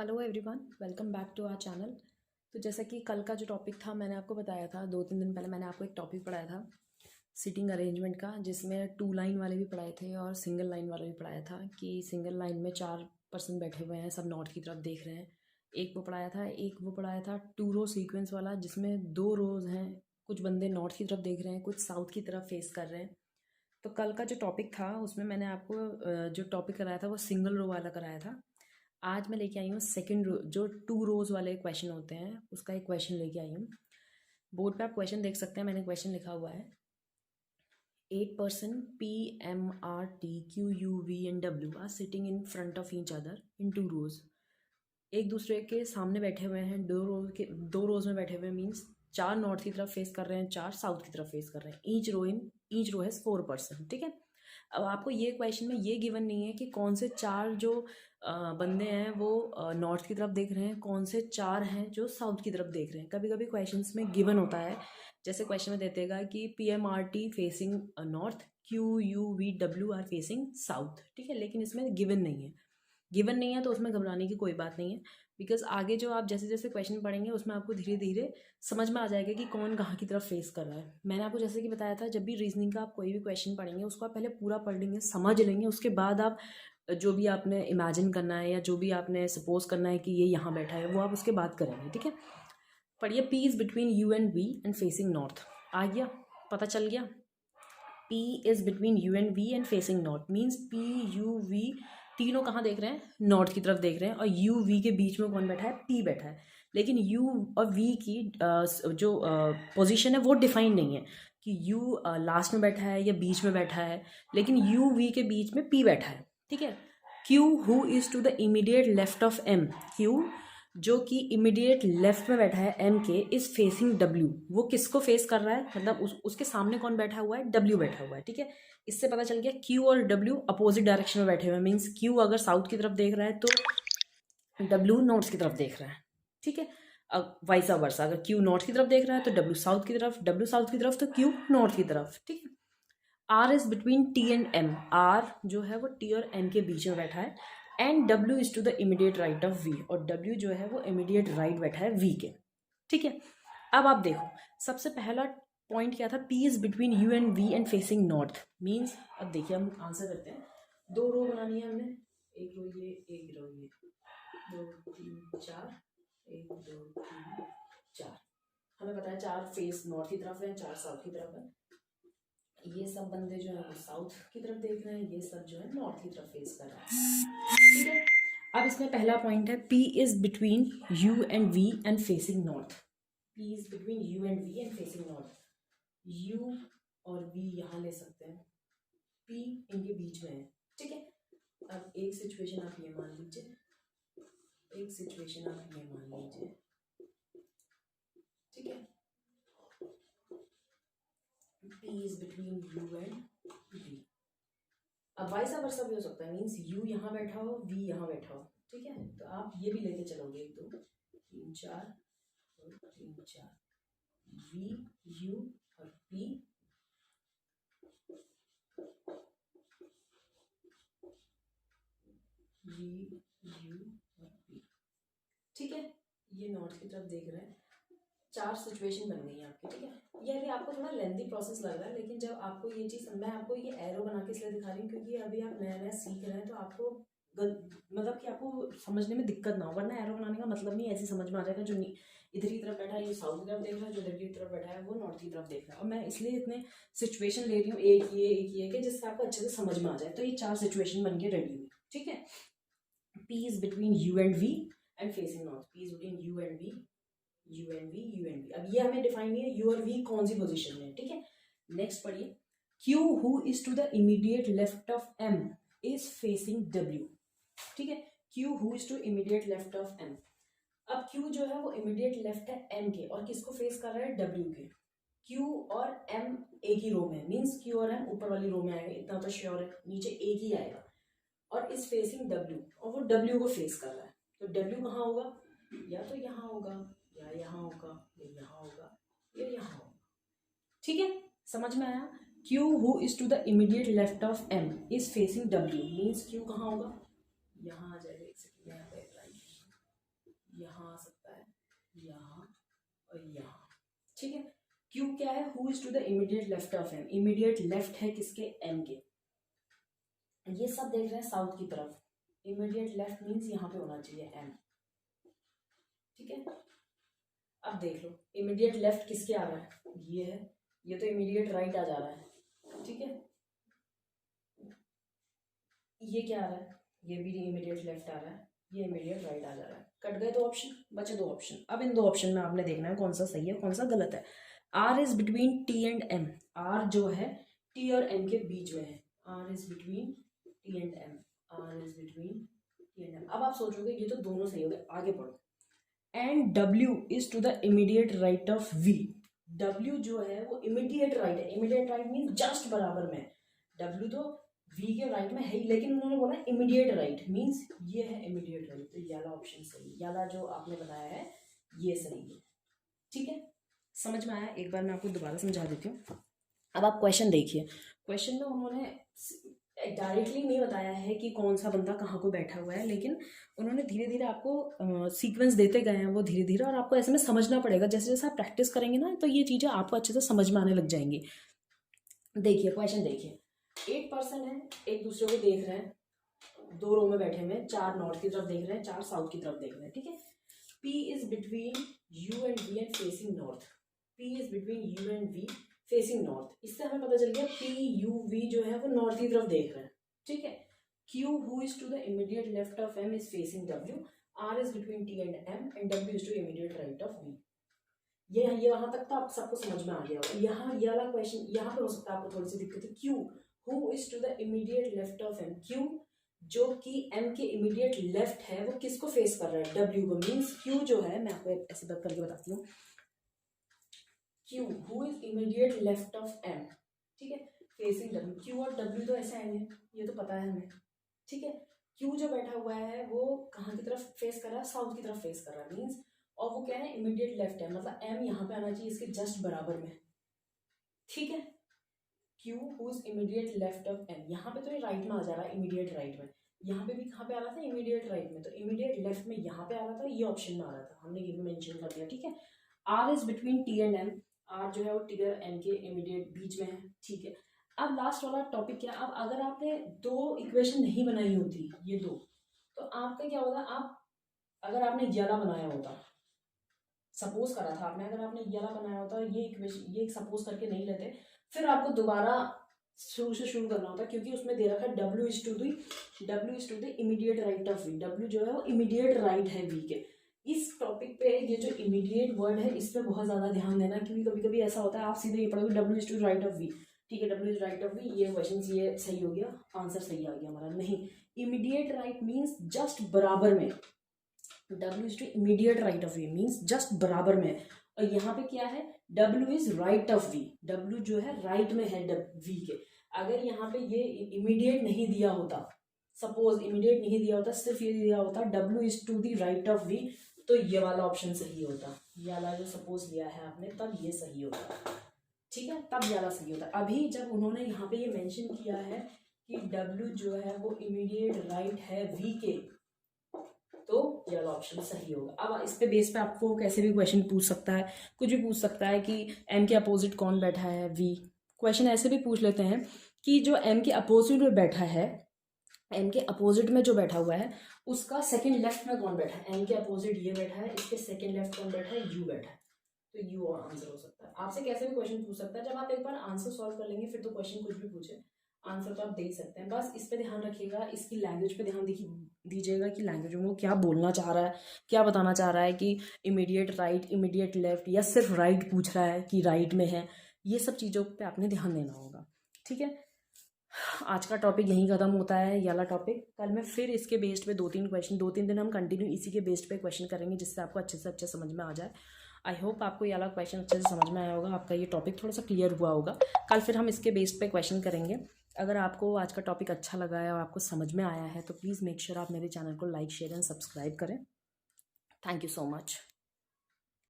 Hello everyone, welcome back to our channel. तो जैसा कि कल का जो टॉपिक था मैंने आपको बताया था, 2-3 दिन पहले मैंने आपको एक टॉपिक पढ़ाया था सीटिंग अरेंजमेंट का, जिसमें 2 लाइन वाले भी पढ़ाए थे और सिंगल लाइन वाले भी पढ़ाया था कि सिंगल लाइन में 4 पर्सन बैठे हुए हैं, सब नॉर्थ की तरफ देख रहे हैं। एक वो पढ़ाया था, एक वो पढ़ाया था 2 रो सीक्वेंस वाला, जिसमें 2 रोज़ हैं, कुछ बंदे नॉर्थ की तरफ देख रहे हैं, कुछ साउथ की तरफ फेस कर रहे हैं। तो कल का जो टॉपिक था उसमें मैंने आपको जो टॉपिक कराया था वो सिंगल रो वाला कराया था। आज मैं लेके आई हूँ सेकंड रो, जो 2 रोज़ वाले क्वेश्चन होते हैं उसका एक क्वेश्चन लेके आई हूँ। बोर्ड पे आप क्वेश्चन देख सकते हैं, मैंने क्वेश्चन लिखा हुआ है 8 person PMRTQUVNW are sitting in front of each other in 2 rows. एक दूसरे के सामने बैठे हुए हैं, 2 रोज में बैठे हुए, मीन्स 4 नॉर्थ की तरफ फेस कर रहे हैं, 4 साउथ की तरफ फेस कर रहे हैं। Each row has 4 person. ठीक है, अब आपको ये क्वेश्चन में ये गिवन नहीं है कि कौन से 4 जो बंदे हैं वो नॉर्थ की तरफ देख रहे हैं, कौन से 4 हैं जो साउथ की तरफ देख रहे हैं। कभी कभी क्वेश्चंस में गिवन होता है, जैसे क्वेश्चन में देतेगा कि PMRT facing north, QUVW are facing south. ठीक है, लेकिन इसमें गिवन नहीं है। गिवन नहीं है तो उसमें घबराने की कोई बात नहीं है, बिकॉज आगे जो आप जैसे जैसे क्वेश्चन पढ़ेंगे उसमें आपको धीरे धीरे समझ में आ जाएगा कि कौन कहाँ की तरफ फेस कर रहा है। मैंने आपको जैसे कि बताया था, जब भी रीजनिंग का आप कोई भी क्वेश्चन पढ़ेंगे उसको आप पहले पूरा पढ़ लेंगे, समझ लेंगे, उसके बाद आप जो भी आपने इमेजिन करना है या जो भी आपने सपोज करना है कि ये यहाँ बैठा है वो आप उसके बाद करेंगे। ठीक है, पढ़िए P is between U and V and facing north. आ गया, पता चल गया। P is between U and V and facing north means PUV तीनों कहाँ देख रहे हैं, नॉर्थ की तरफ देख रहे हैं। और UV के बीच में कौन बैठा है, P बैठा है। लेकिन U और V की जो पोजीशन है वो डिफाइन नहीं है कि U लास्ट में बैठा है या बीच में बैठा है, लेकिन UV के बीच में P बैठा है। ठीक है, Q who is to the immediate left of M, Q जो कि इमीडिएट लेफ्ट में बैठा है M के, इज फेसिंग W। वो किसको फेस कर रहा है, मतलब उसके सामने कौन बैठा हुआ है, W बैठा हुआ है। ठीक है, इससे पता चल गया Q और W अपोजिट डायरेक्शन में बैठे हुए हैं, मीन्स Q अगर साउथ की तरफ देख रहा है तो W नॉर्थ की तरफ देख रहा है। ठीक है, अब वाइसा वर्सा, अगर Q नॉर्थ की तरफ देख रहा है तो W साउथ की तरफ, W साउथ की तरफ तो Q नॉर्थ की तरफ। ठीक है, R is between T and M, R जो है वो T और M के बीच में बैठा है। And W is to the immediate right of V, और W जो है वो इमीडिएट राइट बैठा है V के। ठीक है, अब आप देखो, सबसे पहला पॉइंट क्या था, P is between U and V and facing north means, अब देखिए हम आंसर करते हैं। 2 रो बनानी है हमने, एक रो ये, एक रो ये, 2 3 4, 1 2 3 4। हमें पता है 4 फेस नॉर्थ की तरफ है, 4 साउथ की तरफ है। ये सब बंदे जो है वो साउथ की तरफ देख रहे हैं, ये सब जो है नॉर्थ की तरफ फेस कर रहे हैं। ठीक है, अब इसमें पहला पॉइंट है P is between U and V and facing north. P is between U and V and facing north. U और V यहाँ ले सकते हैं, P इनके बीच में है। ठीक है, अब एक सिचुएशन आप ये मान लीजिए, एक सिचुएशन आप ये मान लीजिए। ठीक है, P is between U and V। अब वाइसा वर्सा भी हो सकता है, मीन्स U यहाँ बैठा हो, V यहाँ बैठा हो। ठीक है, तो आप ये भी लेके चलोगे, 1 2 3 4 3 4, V U और P, V U और P। ठीक है, ये नॉर्थ की तरफ देख रहे हैं, 4 सिचुएशन बन गई आपकी। ठीक है, ये अभी आपको थोड़ा लेंथी प्रोसेस लग रहा है, लेकिन जब आपको ये चीज़, मैं आपको ये एरो बना के इसलिए दिखा रही हूँ क्योंकि अभी आप नया नया सीख रहे हैं, तो आपको मतलब कि आपको समझने में दिक्कत ना हो, वरना एरो बनाने का मतलब नहीं, ऐसे समझ में आ जाएगा जो इधर की तरफ बैठा है ये साउथ की तरफ देख रहा है, जो इधर की तरफ बैठा है वो नॉर्थ की तरफ देख रहा है। और मैं इसलिए इतने सिचुएशन ले रही हूँ, एक ये कि जिससे आपको अच्छे से समझ में आ जाए। तो ये 4 सिचुएशन बन के रेडी हुई। ठीक है, P is between U and V and facing north, P is between U and V, U and V, U and V। अब ये हमें डिफाइन नहीं है U और V कौन सी पोजीशन में है। ठीक है, नेक्स्ट पढ़िए, Q who is to the immediate left of M is facing W। ठीक है, Q who is to immediate left of M। अब Q जो है वो इमीडिएट लेफ्ट है M के, और किसको फेस कर रहा है, W के। Q और M एक ही रो में, मीन्स Q और M ऊपर वाली रो में आएगा, इतना तो श्योर है, नीचे एक ही आएगा। और इज फेसिंग W, और वो W को फेस कर रहा है। तो W कहाँ होगा, या तो यहाँ होगा, या यहाँ होगा, या यहाँ होगा, या यहाँ होगा। ठीक है, समझ में आया। Q who is to the immediate left of M is facing W means Q कहाँ होगा, यहाँ आ जाएगा। एक सेकंड, यहाँ पे यहाँ आ सकता है, यहाँ और यहाँ, ठीक है। क्यू क्या है, who is to the immediate left of M, immediate left है किसके, एम के। ये सब देख रहे हैं साउथ की तरफ, इमीडिएट लेफ्ट मीन्स यहाँ पे होना चाहिए एम, ठीक है। अब देख लो इमीडिएट लेफ्ट किसके आ रहा है, ये है, ये तो इमीडिएट राइट आ जा रहा है, ठीक है। ये क्या आ रहा है, ये भी इमीडिएट लेफ्ट आ रहा है, ये इमीडिएट राइट आ जा रहा है। कट गए दो ऑप्शन, बचे दो ऑप्शन। अब इन दो ऑप्शन में आपने देखना है कौन सा सही है कौन सा गलत है। R is between T and M, R जो है टी और एम के बीच में है, R is between T and M, R is between T and M. अब आप सोचोगे ये तो दोनों सही हो गए, आगे बढ़ो। And W is to the immediate right of V, W जो है वो इमीडिएट राइट है, इमीडिएट राइट मीन जस्ट बराबर में, डब्ल्यू तो वी के राइट में है ही, लेकिन उन्होंने बोला इमीडिएट राइट मींस ये है इमीडिएट राइट, तो ये वाला ऑप्शन सही, ये वाला जो आपने बताया है ये सही है, ठीक है। समझ में आया, एक बार मैं आपको दोबारा समझा देती हूँ। अब आप क्वेश्चन देखिए, क्वेश्चन में उन्होंने डायरेक्टली नहीं बताया है कि कौन सा बंदा कहाँ को बैठा हुआ है, लेकिन उन्होंने धीरे धीरे आपको सीक्वेंस देते गए हैं वो धीरे धीरे, और आपको ऐसे में समझना पड़ेगा, जैसे जैसे आप प्रैक्टिस करेंगे ना तो ये चीज़ें आपको अच्छे से समझ में आने लग जाएंगी। देखिए क्वेश्चन देखिए, एक पर्सन है, एक दूसरे को देख रहे हैं, दो रो में बैठे हुए हैं, चार नॉर्थ की तरफ देख रहे हैं, चार साउथ की तरफ देख रहे हैं, ठीक है। P is between U and V and facing north, P is between U and V facing north, इससे हमें पता चल गया P U V जो है वो नॉर्थ की तरफ देख रहे हैं, ठीक है। Q who is to the immediate left of M is facing W, R is between T and M and W is to immediate right of V। ये वहां तक तो आप सबको समझ में आ गया होगा। यहाँ ये वाला क्वेश्चन यहाँ पे हो सकता है आपको थोड़ी सी दिक्कत है, Q who is to the immediate left of M, Q जो कि M के इमीडिएट लेफ्ट है वो किसको फेस कर रहा है, W को, मीन्स Q जो है, मैं आपको ऐसे बात करके बताती हूँ, Q who is immediate left of M, ठीक है, फेसिंग W, Q और W तो ऐसे आएंगे, ये तो पता है हमें, ठीक है। Q जो बैठा हुआ है वो कहाँ की तरफ फेस कर रहा है, साउथ की तरफ फेस कर रहा है मीन्स, और वो क्या है इमीडिएट लेफ्ट है, मतलब M यहाँ पे आना चाहिए इसके जस्ट बराबर में, ठीक है। Q who is immediate left of M, यहाँ पे तो ये राइट में आ जा रहा है, इमीडिएट राइट में, यहाँ पे भी कहाँ पे आ रहा था, इमीडिएट राइट में, तो इमीडिएट लेफ्ट में यहाँ पे आ रहा था, ये ऑप्शन में आ रहा था, हमने ये भी मेंशन कर दिया, ठीक है। R is between T and M, R जो है वो T और M के इमीडिएट बीच में है, ठीक है। अब लास्ट वाला टॉपिक क्या, अब अगर आपने दो इक्वेशन नहीं बनाई होती ये दो, तो आपका क्या होता, आप अगर आपने ये वाला बनाया होता, सपोज करा था आपने, अगर आपने ये वाला बनाया होता, ये इक्वेशन ये सपोज करके नहीं लेते, फिर आपको दोबारा शुरू से शुरू करना होता, क्योंकि उसमें दे रखा है W is to the immediate right of V, W जो है वो इमीडिएट राइट है V के। इस टॉपिक पे ये जो इमीडिएट वर्ड है इस पर बहुत ज़्यादा ध्यान देना, क्योंकि कभी कभी ऐसा होता है आप सीधे ये पढ़ोगे W is to right of V, ठीक है, W is right of V, ये क्वेश्चन ये सही हो गया, आंसर सही आ गया हमारा, नहीं, इमीडिएट राइट मीन्स जस्ट बराबर में, W is to immediate right of V means just बराबर में, और यहाँ पे क्या है, W is right of V, W जो है राइट में है V के। अगर यहाँ पे ये इमीडिएट नहीं दिया होता, सपोज इमीडिएट नहीं दिया होता, सिर्फ ये दिया होता W is to the right of V, तो ये वाला ऑप्शन सही होता, ये वाला जो सपोज लिया है आपने तब ये सही होता, ठीक है, तब ये वाला सही होता। अभी जब उन्होंने यहाँ पे ये मेंशन किया है कि W जो है वो इमीडिएट राइट है V के, तो ये वाला ऑप्शन सही होगा। अब इस पे बेस पे आपको कैसे भी क्वेश्चन पूछ सकता है, कुछ भी पूछ सकता है कि M के अपोजिट कौन बैठा है, V। क्वेश्चन ऐसे भी पूछ लेते हैं कि जो M के अपोजिट में बैठा है, M के अपोजिट में जो बैठा हुआ है उसका सेकंड लेफ्ट में कौन बैठा है, M के अपोजिट ये बैठा है, इसके सेकंड लेफ्ट कौन बैठा है, U बैठा है, तो U और आंसर हो सकता है। आपसे कैसे भी क्वेश्चन पूछ सकता है, जब आप एक बार आंसर सॉल्व कर लेंगे फिर तो क्वेश्चन कुछ भी पूछे आंसर तो आप दे सकते हैं। बस इस पे ध्यान रखिएगा, इसकी लैंग्वेज पे ध्यान दीजिएगा कि लैंग्वेज में वो क्या बोलना चाह रहा है, क्या बताना चाह रहा है, कि इमीडिएट राइट, इमीडिएट लेफ्ट, या सिर्फ राइट पूछ रहा है कि राइट में है, ये सब चीज़ों पे आपने ध्यान देना होगा, ठीक है। आज का टॉपिक यहीं ख़त्म होता है, ये वाला टॉपिक। कल मैं फिर इसके बेस्ड पे 2-3 क्वेश्चन, 2-3 दिन हम कंटिन्यू इसी के बेस्ड पे क्वेश्चन करेंगे, जिससे आपको अच्छे से अच्छे समझ में आ जाए। आई होप आपको ये वाला क्वेश्चन अच्छे से समझ में आया होगा, आपका ये टॉपिक थोड़ा सा क्लियर हुआ होगा। कल फिर हम इसके बेस्ड पे क्वेश्चन करेंगे। अगर आपको आज का टॉपिक अच्छा लगा है और आपको समझ में आया है तो प्लीज़ मेक श्योर आप मेरे चैनल को लाइक, शेयर एंड सब्सक्राइब करें। Thank you so much.